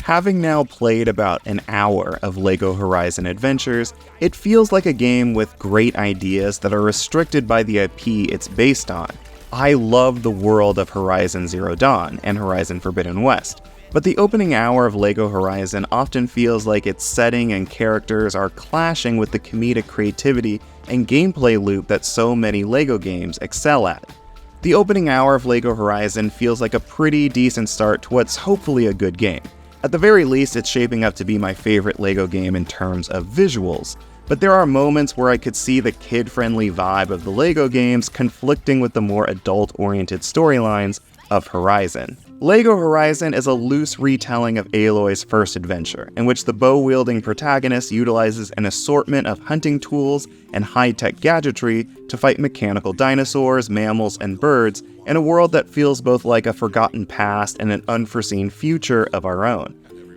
Having now played about an hour of LEGO Horizon Adventures, it feels like a game with great ideas that are restricted by the IP it's based on. I love the world of Horizon Zero Dawn and Horizon Forbidden West, but the opening hour of LEGO Horizon often feels like its setting and characters are clashing with the comedic creativity and gameplay loop that so many LEGO games excel at. The opening hour of LEGO Horizon feels like a pretty decent start to what's hopefully a good game. At the very least, it's shaping up to be my favorite LEGO game in terms of visuals, but there are moments where I could see the kid-friendly vibe of the LEGO games conflicting with the more adult-oriented storylines of Horizon. LEGO Horizon is a loose retelling of Aloy's first adventure, in which the bow-wielding protagonist utilizes an assortment of hunting tools and high-tech gadgetry to fight mechanical dinosaurs, mammals, and birds in a world that feels both like a forgotten past and an unforeseen future of our own.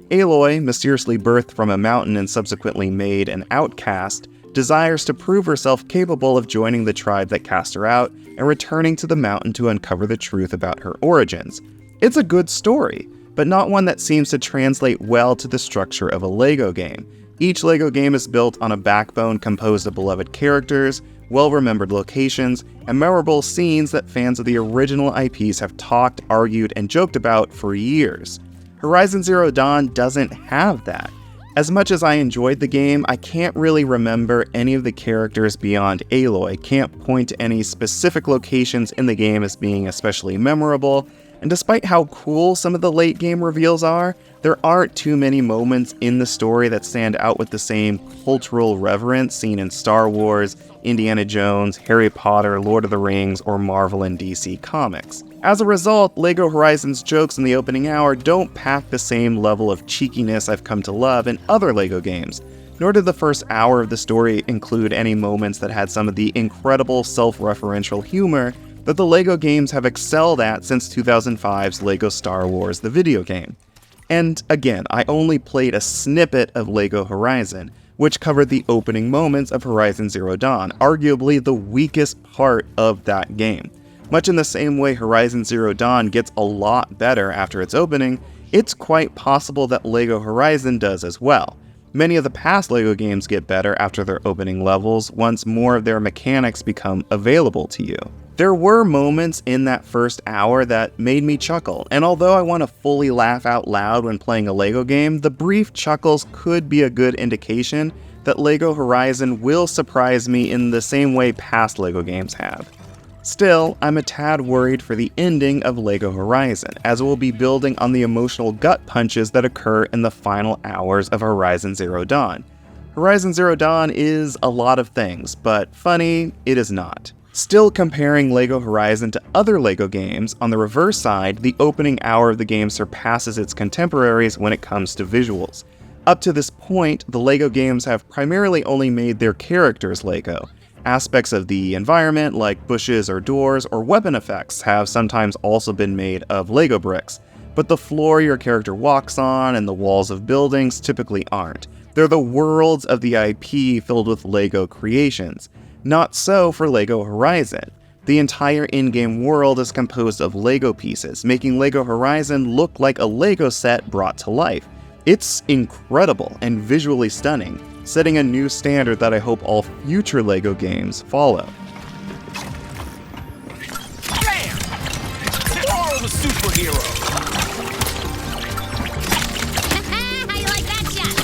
Aloy, mysteriously birthed from a mountain and subsequently made an outcast, desires to prove herself capable of joining the tribe that cast her out and returning to the mountain to uncover the truth about her origins. It's a good story, but not one that seems to translate well to the structure of a LEGO game. Each LEGO game is built on a backbone composed of beloved characters, well-remembered locations, and memorable scenes that fans of the original IPs have talked, argued, and joked about for years. Horizon Zero Dawn doesn't have that. As much as I enjoyed the game, I can't really remember any of the characters beyond Aloy, can't point to any specific locations in the game as being especially memorable, and despite how cool some of the late game reveals are, there aren't too many moments in the story that stand out with the same cultural reverence seen in Star Wars, Indiana Jones, Harry Potter, Lord of the Rings, or Marvel and DC comics. As a result, LEGO Horizon's jokes in the opening hour don't pack the same level of cheekiness I've come to love in other LEGO games, nor did the first hour of the story include any moments that had some of the incredible self-referential humor that the LEGO games have excelled at since 2005's LEGO Star Wars the video game. And again, I only played a snippet of LEGO Horizon, which covered the opening moments of Horizon Zero Dawn, arguably the weakest part of that game. Much in the same way Horizon Zero Dawn gets a lot better after its opening, it's quite possible that LEGO Horizon does as well. Many of the past LEGO games get better after their opening levels once more of their mechanics become available to you. There were moments in that first hour that made me chuckle, and although I want to fully laugh out loud when playing a LEGO game, the brief chuckles could be a good indication that LEGO Horizon will surprise me in the same way past LEGO games have. Still, I'm a tad worried for the ending of LEGO Horizon, as it will be building on the emotional gut punches that occur in the final hours of Horizon Zero Dawn. Horizon Zero Dawn is a lot of things, but funny, it is not. Still comparing LEGO Horizon to other LEGO games, on the reverse side, the opening hour of the game surpasses its contemporaries when it comes to visuals. Up to this point, the LEGO games have primarily only made their characters LEGO. Aspects of the environment, like bushes or doors or weapon effects, have sometimes also been made of LEGO bricks, but the floor your character walks on and the walls of buildings typically aren't. They're the worlds of the IP filled with LEGO creations. Not so for LEGO Horizon. The entire in-game world is composed of LEGO pieces, making LEGO Horizon look like a LEGO set brought to life. It's incredible and visually stunning, setting a new standard that I hope all future LEGO games follow. Bam! All the superhero! How you like that shot?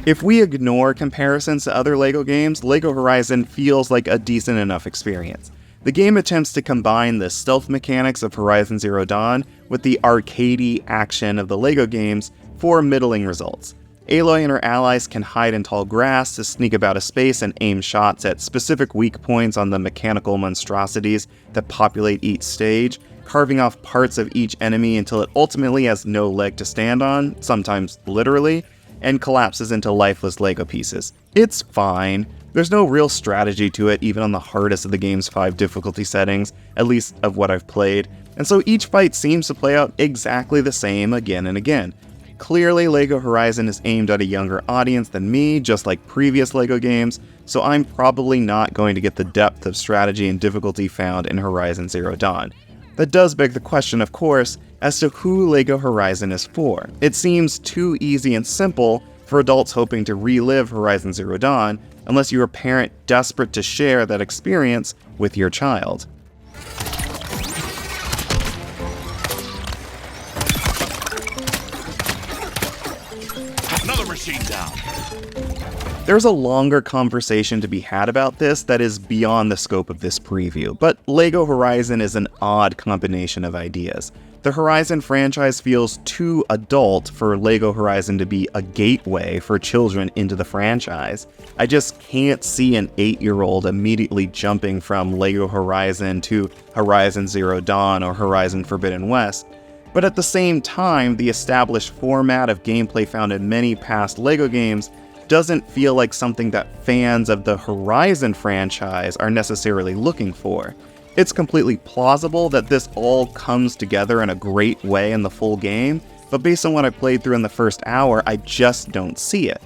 If we ignore comparisons to other LEGO games, LEGO Horizon feels like a decent enough experience. The game attempts to combine the stealth mechanics of Horizon Zero Dawn with the arcadey action of the LEGO games for middling results. Aloy and her allies can hide in tall grass to sneak about a space and aim shots at specific weak points on the mechanical monstrosities that populate each stage, carving off parts of each enemy until it ultimately has no leg to stand on, sometimes literally, and collapses into lifeless LEGO pieces. It's fine. There's no real strategy to it, even on the hardest of the game's 5 difficulty settings, at least of what I've played, and so each fight seems to play out exactly the same again and again. Clearly, LEGO Horizon is aimed at a younger audience than me, just like previous LEGO games, so I'm probably not going to get the depth of strategy and difficulty found in Horizon Zero Dawn. That does beg the question, of course, as to who LEGO Horizon is for. It seems too easy and simple for adults hoping to relive Horizon Zero Dawn, unless you're a parent desperate to share that experience with your child. Another machine down. There's a longer conversation to be had about this that is beyond the scope of this preview, but LEGO Horizon is an odd combination of ideas. The Horizon franchise feels too adult for LEGO Horizon to be a gateway for children into the franchise. I just can't see an 8-year-old immediately jumping from LEGO Horizon to Horizon Zero Dawn or Horizon Forbidden West. But at the same time, the established format of gameplay found in many past LEGO games doesn't feel like something that fans of the Horizon franchise are necessarily looking for. It's completely plausible that this all comes together in a great way in the full game, but based on what I played through in the first hour, I just don't see it.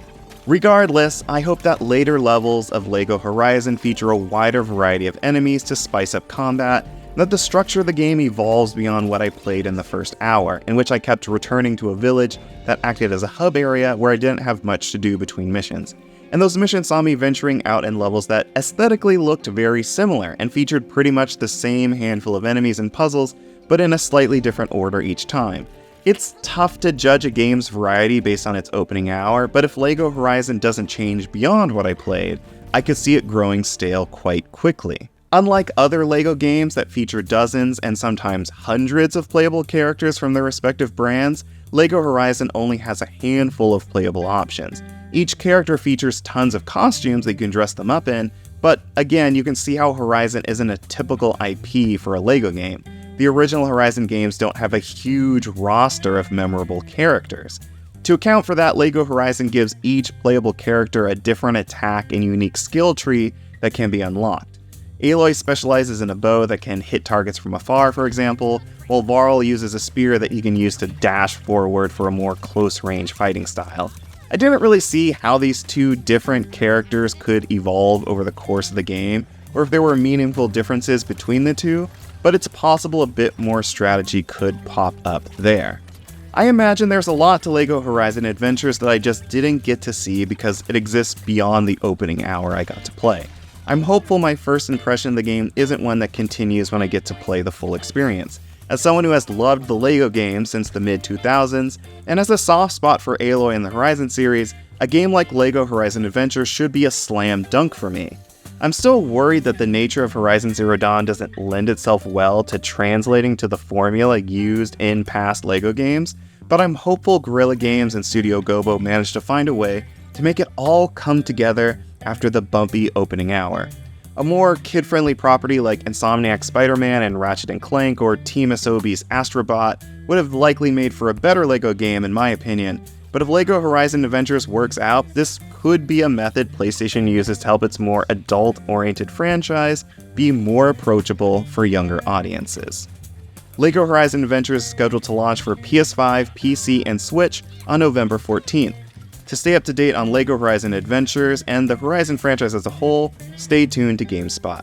Regardless, I hope that later levels of LEGO Horizon feature a wider variety of enemies to spice up combat, and that the structure of the game evolves beyond what I played in the first hour, in which I kept returning to a village that acted as a hub area where I didn't have much to do between missions. And those missions saw me venturing out in levels that aesthetically looked very similar and featured pretty much the same handful of enemies and puzzles, but in a slightly different order each time. It's tough to judge a game's variety based on its opening hour, but if LEGO Horizon doesn't change beyond what I played, I could see it growing stale quite quickly. Unlike other LEGO games that feature dozens and sometimes hundreds of playable characters from their respective brands, LEGO Horizon only has a handful of playable options. Each character features tons of costumes that you can dress them up in, but again, you can see how Horizon isn't a typical IP for a LEGO game. The original Horizon games don't have a huge roster of memorable characters. To account for that, LEGO Horizon gives each playable character a different attack and unique skill tree that can be unlocked. Aloy specializes in a bow that can hit targets from afar, for example, while Varl uses a spear that he can use to dash forward for a more close-range fighting style. I didn't really see how these two different characters could evolve over the course of the game, or if there were meaningful differences between the two, but it's possible a bit more strategy could pop up there. I imagine there's a lot to LEGO Horizon Adventures that I just didn't get to see because it exists beyond the opening hour I got to play. I'm hopeful my first impression of the game isn't one that continues when I get to play the full experience. As someone who has loved the LEGO games since the mid-2000s, and has a soft spot for Aloy in the Horizon series, a game like LEGO Horizon Adventure should be a slam dunk for me. I'm still worried that the nature of Horizon Zero Dawn doesn't lend itself well to translating to the formula used in past LEGO games, but I'm hopeful Guerrilla Games and Studio Gobo managed to find a way to make it all come together after the bumpy opening hour. A more kid-friendly property like Insomniac's Spider-Man and Ratchet & Clank or Team Asobi's Astrobot would have likely made for a better LEGO game in my opinion, but if LEGO Horizon Adventures works out, this could be a method PlayStation uses to help its more adult-oriented franchise be more approachable for younger audiences. LEGO Horizon Adventures is scheduled to launch for PS5, PC, and Switch on November 14th. To stay up to date on LEGO Horizon Adventures and the Horizon franchise as a whole, stay tuned to GameSpot.